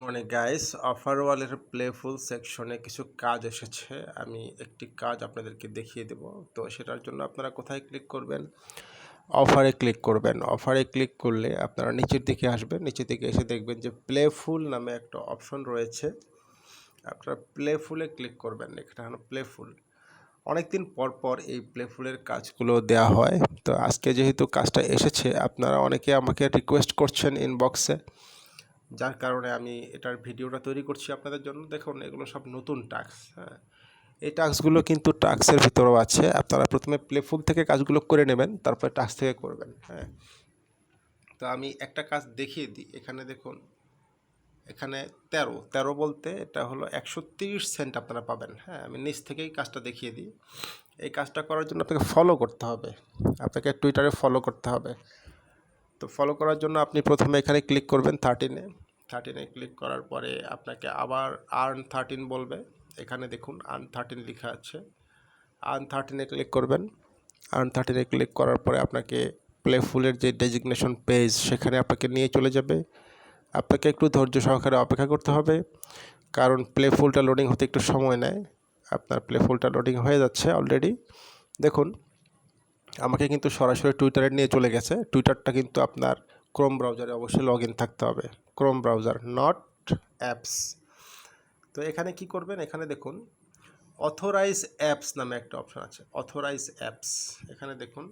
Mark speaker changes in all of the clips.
Speaker 1: মানে guys offer ওয়ালের playful সেকশনে কিছু কাজ এসেছে। আমি একটি কাজ আপনাদেরকে দেখিয়ে দেব। তো সেটার জন্য আপনারা কোথায় ক্লিক করবেন? অফারে ক্লিক করবেন। অফারে ক্লিক করলে আপনারা নিচের দিকে আসবেন। নিচের দিকে এসে দেখবেন যে প্লেফুল নামে একটা অপশন রয়েছে। আপনারা প্লেফুলে ক্লিক করবেন। এখানে হলো প্লেফুল। অনেকদিন পর পর এই প্লেফুলের কাজগুলো দেওয়া হয়। তো আজকে যেহেতু কাজটা এসেছে, আপনারা অনেকে আমাকে রিকোয়েস্ট করছেন ইনবক্সে, যার কারণে আমি এটার ভিডিওটা তৈরি করছি আপনাদের জন্য। দেখুন, এগুলো সব নতুন টাস্ক। হ্যাঁ, এই টাস্কগুলো কিন্তু টাস্কের ভিতরেও আছে। আপনারা প্রথমে প্লেফুল থেকে কাজগুলো করে নেবেন, তারপরে টাস্ক থেকে করবেন। হ্যাঁ, তো আমি একটা কাজ দেখিয়ে দিই। এখানে দেখুন, এখানে 13 বলতে এটা হলো 130 সেন্ট আপনারা পাবেন। হ্যাঁ, আমি নিচ থেকেই কাজটা দেখিয়ে দিই। এই কাজটা করার জন্য আপনাকে ফলো করতে হবে, আপনাকে টুইটারে ফলো করতে হবে। তো ফলো করার জন্য আপনি প্রথমে এখানে ক্লিক করবেন 13-এ ক্লিক করার পরে আপনাকে আবার আর্ন 13 বলবে। এখানে দেখুন আর্ন 13 লেখা আছে। আর্ন 13-এ ক্লিক করবেন। আর্ন 13-এ ক্লিক করার পরে আপনাকে প্লেফুলের যে ডেজিগনেশন পেজ, সেখানে আপনাকে নিয়ে চলে যাবে। আপনাকে একটু ধৈর্য সহকারে অপেক্ষা করতে হবে, কারণ প্লেফুলটা লোডিং হতে একটু সময় নেয়। আপনার প্লেফুলটা লোডিং হয়ে যাচ্ছে অলরেডি। দেখুন, আমাকে কিন্তু সরাসরি টুইটারে নিয়ে চলে গেছে। টুইটারটা কিন্তু আপনার ক্রোম ব্রাউজারে অবশ্যই লগ ইন থাকতে হবে। Chrome browser, not apps. তো এখানে কি করবেন? এখানে দেখুন অথরাইজ অ্যাপস নামে একটা অপশান আছে। অথরাইজ অ্যাপস, এখানে দেখুন,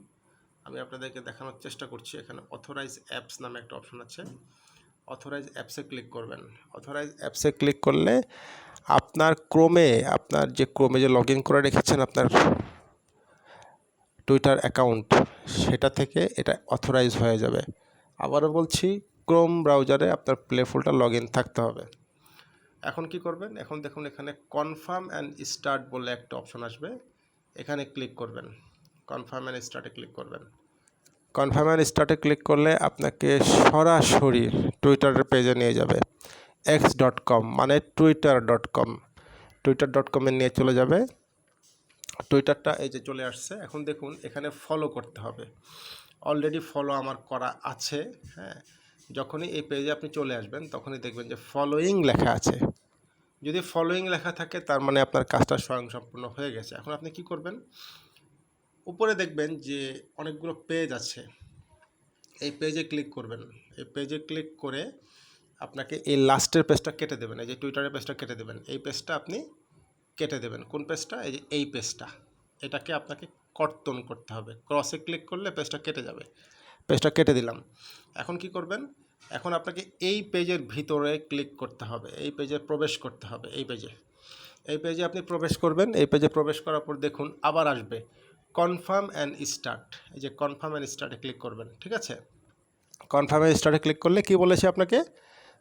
Speaker 1: আমি আপনাদেরকে দেখানোর চেষ্টা করছি। এখানে অথরাইজ অ্যাপস নামে একটা অপশান আছে। অথরাইজ অ্যাপসে ক্লিক করবেন। অথরাইজ অ্যাপসে ক্লিক করলে আপনার ক্রোমে যে লগ ইন করে রেখেছেন আপনার টুইটার অ্যাকাউন্ট, সেটা থেকে এটা অথরাইজ হয়ে যাবে। আবারও বলছি, ক্রোম ব্রাউজারে আপনার প্লেফুলটা লগ ইন থাকতে হবে। এখন কি করবেন? এখন দেখুন, এখানে কনফার্ম অ্যান্ড স্টার্ট বলে একটা অপশন আসবে। এখানে ক্লিক করবেন। কনফার্ম অ্যান্ড স্টার্টে ক্লিক করবেন। কনফার্ম অ্যান্ড স্টার্টে ক্লিক করলে আপনাকে সরাসরি টুইটারের পেজে নিয়ে যাবে। x.com মানে twitter.com। twitter.com-এ নিয়ে চলে যাবে। টুইটারটা এই যে চলে আসছে। এখন দেখুন, এখানে ফলো করতে হবে। অলরেডি ফলো আমার করা আছে। হ্যাঁ, যখনই এই পেজে আপনি চলে আসবেন, তখনই দেখবেন যে ফলোয়িং লেখা আছে। যদি ফলোয়িং লেখা থাকে, তার মানে আপনার কাজটা স্বয়ংসম্পূর্ণ হয়ে গেছে। এখন আপনি কি করবেন? উপরে দেখবেন যে অনেকগুলো পেজ আছে। এই পেজে ক্লিক করবেন। এই পেজে ক্লিক করে আপনাকে এই লাস্টের পেজটা কেটে দেবেন। এই যে টুইটারের পেজটা কেটে দেবেন। এই পেজটা আপনি কেটে দেবেন। কোন পেজটা? এই যে এই পেজটা। এটাকে আপনাকে কর্তন করতে হবে। ক্রসে ক্লিক করলে পেজটা কেটে যাবে। পেজটা কেটে দিলাম। এখন কি করবেন? এখন আপনাকে এই পেজের ভিতরে ক্লিক করতে হবে। এই পেজে প্রবেশ করতে হবে। এই পেজে আপনি প্রবেশ করবেন। এই পেজে প্রবেশ করার পর দেখুন আবার আসবে কনফার্ম অ্যান্ড স্টার্ট। এই যে কনফার্ম অ্যান্ড স্টার্টে ক্লিক করবেন। ঠিক আছে? কনফার্ম অ্যান্ড স্টার্টে ক্লিক করলে কি বলেছে আপনাকে?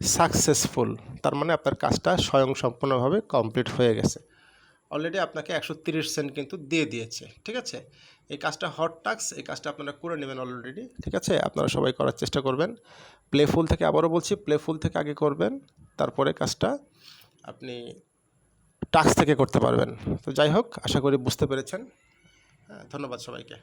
Speaker 1: সাকসেসফুল। তার মানে আপনার কাজটা স্বয়ংসম্পূর্ণভাবে কমপ্লিট হয়ে গেছে। অলরেডি আপনাকে 130 সেন্ট কিন্তু দিয়ে দিয়েছে। ঠিক আছে? এই কাজটা হট টাস্ক। এই কাজটা আপনারা করে নেবেন অলরেডি। ঠিক আছে? আপনারা সবাই করার চেষ্টা করবেন। প্লেফুল থেকে, আবারও বলছি, প্লেফুল থেকে আগে করবেন, তারপরে কাজটা আপনি টাস্ক থেকে করতে পারবেন। তো যাই হোক, আশা করি বুঝতে পেরেছেন। ধন্যবাদ সবাইকে।